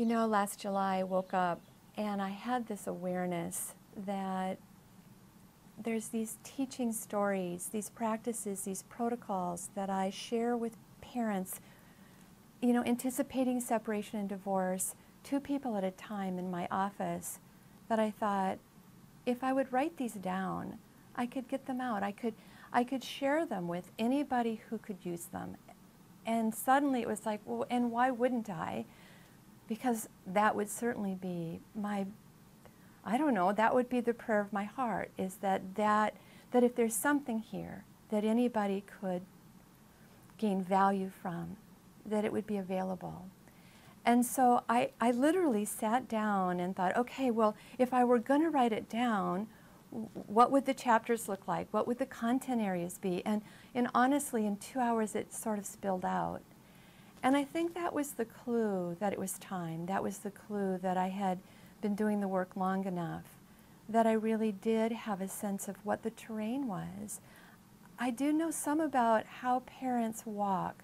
You know, last July I woke up and I had this awareness that there's these teaching stories, these practices, these protocols that I share with parents, you know, anticipating separation and divorce, 2 people at a time in my office, that I thought, if I would write these down, I could get them out. I could share them with anybody who could use them. And suddenly it was like, well, and why wouldn't I? Because that would certainly be my, I don't know, that would be the prayer of my heart, is that if there's something here that anybody could gain value from, that it would be available. And so I literally sat down and thought, okay, well, if I were going to write it down, what would the chapters look like? What would the content areas be? And honestly, in 2 hours, it sort of spilled out. And I think that was the clue that it was time. That was the clue that I had been doing the work long enough, that I really did have a sense of what the terrain was. I do know some about how parents walk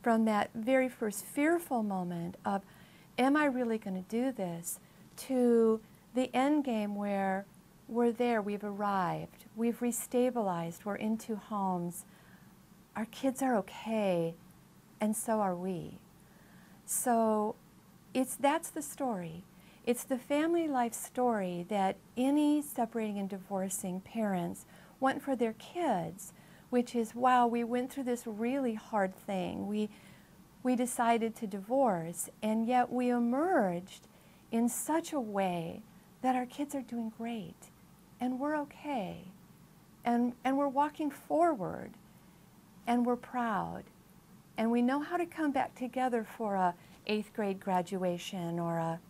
from that very first fearful moment of, am I really going to do this, to the end game where we're there, we've arrived, we've restabilized, we're in 2 homes, our kids are okay, and so are we. So that's the story. It's the family life story that any separating and divorcing parents want for their kids, which is, wow, we went through this really hard thing. We decided to divorce, and yet we emerged in such a way that our kids are doing great, and we're okay, and we're walking forward, and we're proud. And we know how to come back together for a 8th grade graduation or a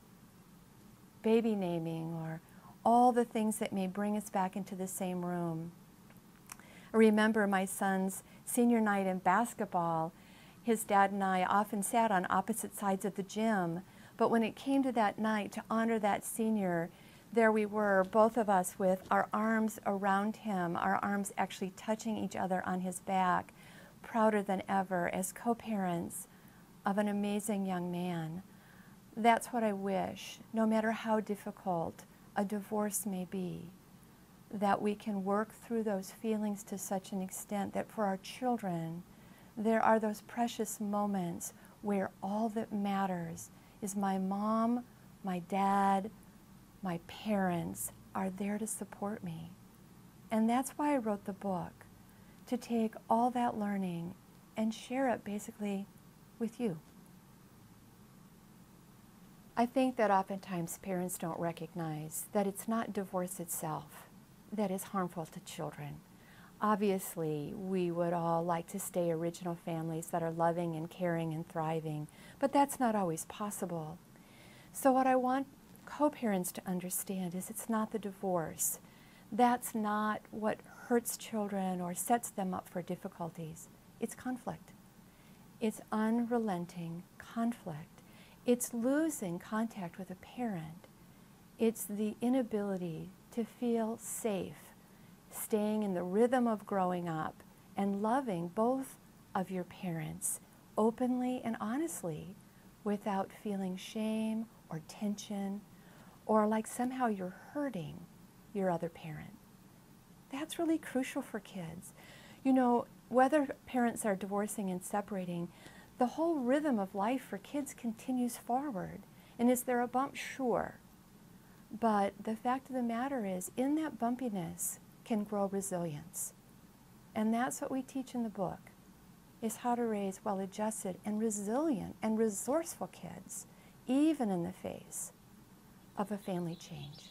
baby naming or all the things that may bring us back into the same room. I remember my son's senior night in basketball. His dad and I often sat on opposite sides of the gym, but when it came to that night to honor that senior, there we were, both of us with our arms around him, our arms actually touching each other on his back, prouder than ever as co-parents of an amazing young man. That's what I wish, no matter how difficult a divorce may be, that we can work through those feelings to such an extent that for our children, there are those precious moments where all that matters is my mom, my dad, my parents are there to support me. And that's why I wrote the book, to take all that learning and share it basically with you. I think that oftentimes parents don't recognize that it's not divorce itself that is harmful to children. Obviously, we would all like to stay original families that are loving and caring and thriving, but that's not always possible. So what I want co-parents to understand is it's not the divorce. That's not what hurts children or sets them up for difficulties. It's conflict. It's unrelenting conflict. It's losing contact with a parent. It's the inability to feel safe, staying in the rhythm of growing up and loving both of your parents openly and honestly without feeling shame or tension or like somehow you're hurting your other parent. That's really crucial for kids. You know, whether parents are divorcing and separating, the whole rhythm of life for kids continues forward. And is there a bump? Sure. But the fact of the matter is, in that bumpiness can grow resilience. And that's what we teach in the book, is how to raise well-adjusted and resilient and resourceful kids, even in the face of a family change.